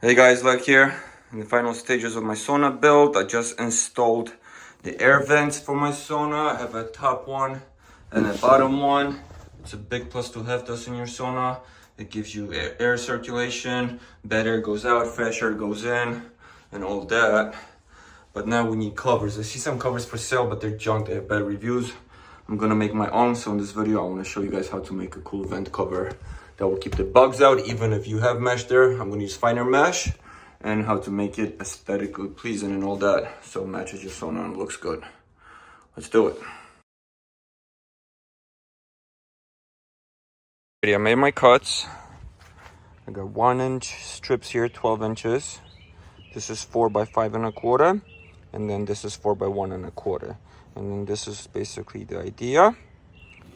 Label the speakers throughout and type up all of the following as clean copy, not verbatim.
Speaker 1: Hey guys, LechK here. In the final stages of my sauna build. I just installed the air vents for my sauna. I have a top one and a bottom one. It's a big plus to have this in your sauna. It gives you air circulation, bad air goes out, fresh air goes in, and all that. But now we need covers. I see some covers for sale, but they're junk, they have bad reviews. I'm gonna make my own, so in this video I wanna show you guys how to make a cool vent cover that will keep the bugs out, even if you have mesh there. I'm gonna use finer mesh, and how to make it aesthetically pleasing and all that, so it matches your sauna and looks good. Let's do it. I made my cuts. I got 1-inch strips here, 12 inches. This is 4 by 5 1/4, and then this is 4 by 1 1/4. And then this is basically the idea.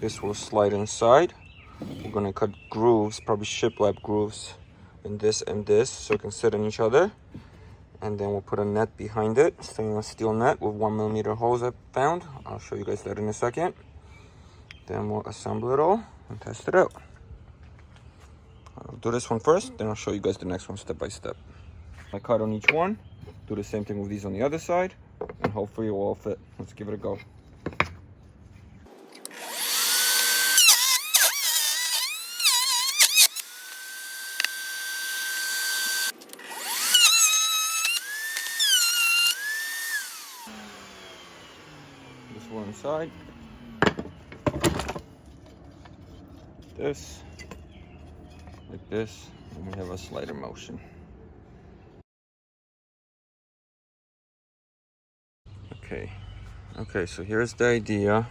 Speaker 1: This will slide inside. We're gonna cut grooves, probably shiplap grooves in this and this, so it can sit in each other. And then we'll put a net behind it, stainless steel net with 1mm holes I found. I'll show you guys that in a second. Then we'll assemble it all and test it out. I'll do this one first, then I'll show you guys the next one step by step. I cut on each one, do the same thing with these on the other side, and hopefully it will all fit. Let's give it a go. This one inside. This, like this, and we have a slider motion. Okay, so here's the idea,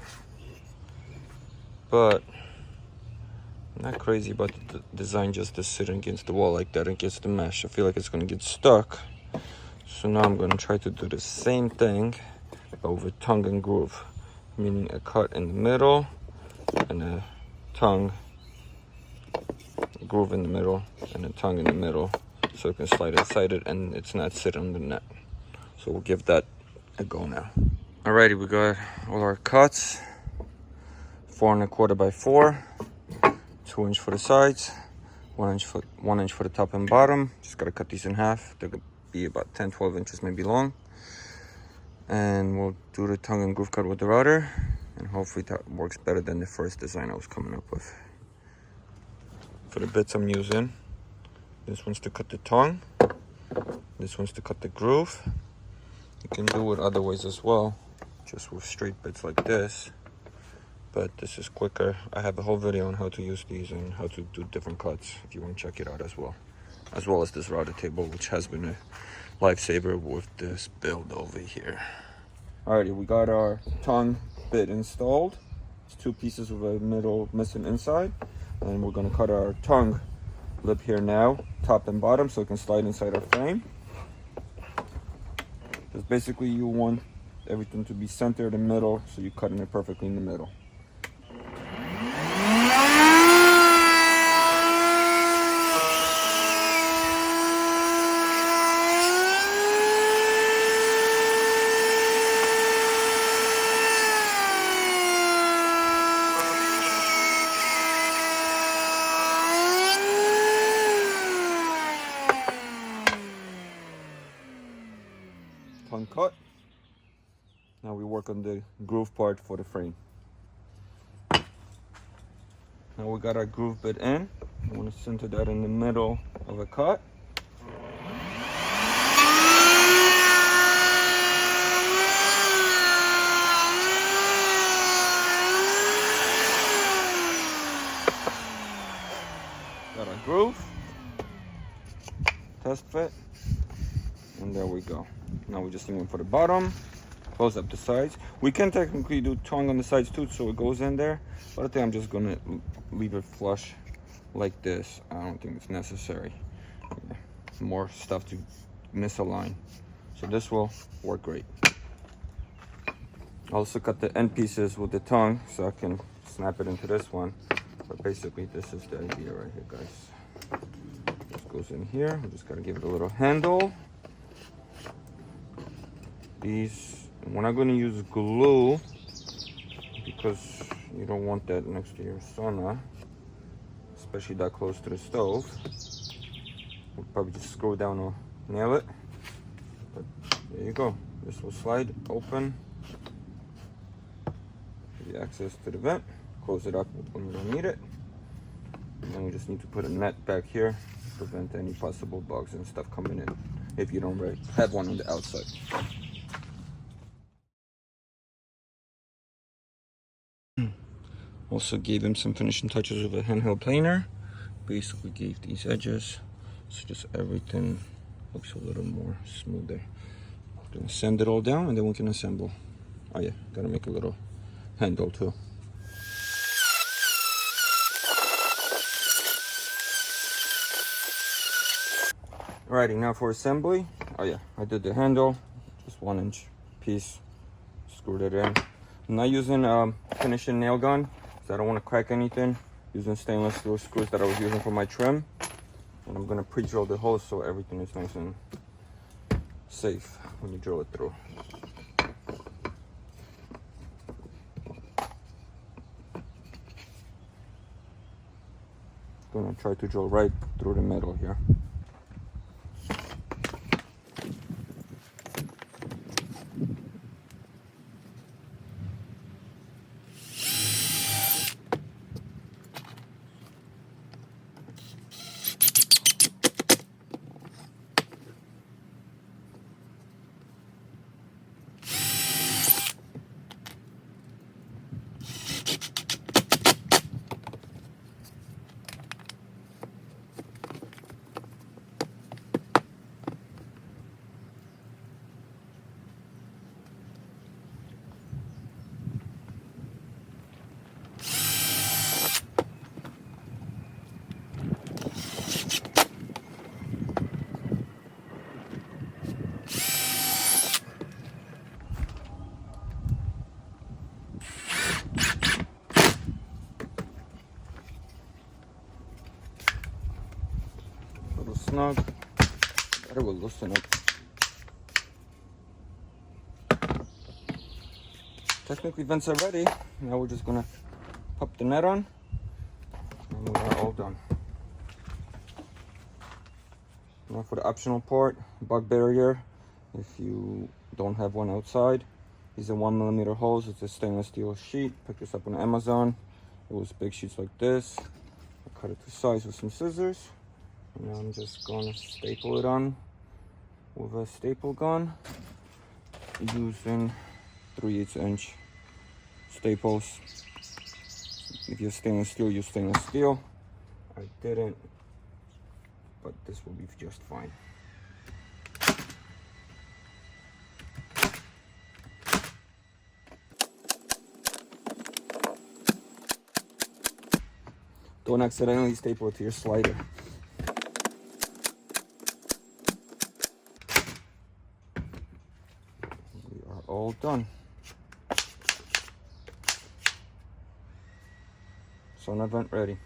Speaker 1: but I'm not crazy about the design just to sit against the wall like that against the mesh. I feel like it's gonna get stuck. So now I'm gonna try to do the same thing, but with tongue and groove, meaning a cut in the middle and a tongue, a groove in the middle and a tongue in the middle, so it can slide inside it and it's not sitting on the net. So we'll give that a go now. Alrighty, we got all our cuts. 4 1/4 by 4, 2 inch for the sides, 1 inch for the top and bottom. Just gotta cut these in half. They're gonna be about 10-12 inches maybe long. And we'll do the tongue and groove cut with the router, and hopefully that works better than the first design I was coming up with. For the bits I'm using, this one's to cut the tongue, this one's to cut the groove. You can do it other ways as well, just with straight bits like this, but this is quicker. I have a whole video on how to use these and how to do different cuts if you want to check it out as well as this router table, which has been a lifesaver with this build over here. Alrighty, we got our tongue bit installed. It's 2 pieces with a middle missing inside, and we're going to cut our tongue lip here now, top and bottom, so it can slide inside our frame. Because basically you want everything to be centered in the middle, so you're cutting it perfectly in the middle. Tongue cut. Now we work on the groove part for the frame. Now we got our groove bit in. I want to center that in the middle of a cut. Got our groove. Test fit. And there we go. Now we're just doing for the bottom, close up the sides. We can technically do tongue on the sides too, so it goes in there, but I think I'm just gonna leave it flush like this. I don't think it's necessary. More stuff to misalign. So this will work great. I also cut the end pieces with the tongue so I can snap it into this one. But basically this is the idea right here, guys. This goes in here. We just gotta give it a little handle. We're not going to use glue because you don't want that next to your sauna, especially that close to the stove. We'll probably just screw it down or nail it. But there you go. This will slide open. Give you access to the vent. Close it up when you don't need it. And then we just need to put a net back here to prevent any possible bugs and stuff coming in if you don't already have one on the outside. Also gave him some finishing touches with a handheld planer. Basically gave these edges so just everything looks a little more smoother. We're gonna sand it all down and then we can assemble. Oh yeah, gotta make a little handle too. Alrighty, now for assembly. Oh yeah, I did the handle, just 1-inch piece, screwed it in. I'm not using finishing nail gun because I don't want to crack anything. Using stainless steel screws that I was using for my trim. And I'm gonna pre-drill the holes so everything is nice and safe when you drill it through. Gonna try to drill right through the middle here. Snug, but it will loosen up. Technically vents are ready. Now we're just gonna pop the net on and we are all done. Now for the optional part, bug barrier. If you don't have one outside, these are 1mm holes. It's a stainless steel sheet. Picked this up on Amazon. It was big sheets like this. I cut it to size with some scissors. Now I'm just gonna staple it on with a staple gun using 3/8" staples. If you're stainless steel, use stainless steel. I didn't, but this will be just fine. Don't accidentally staple it to your slider. All done. Sauna vent ready.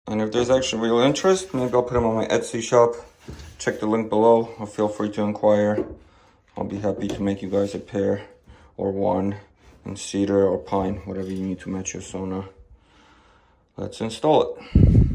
Speaker 1: And if there's actually real interest, maybe I'll put them on my Etsy shop. Check the link below, or feel free to inquire. I'll be happy to make you guys a pair or one in cedar or pine, whatever you need to match your sauna. Let's install it.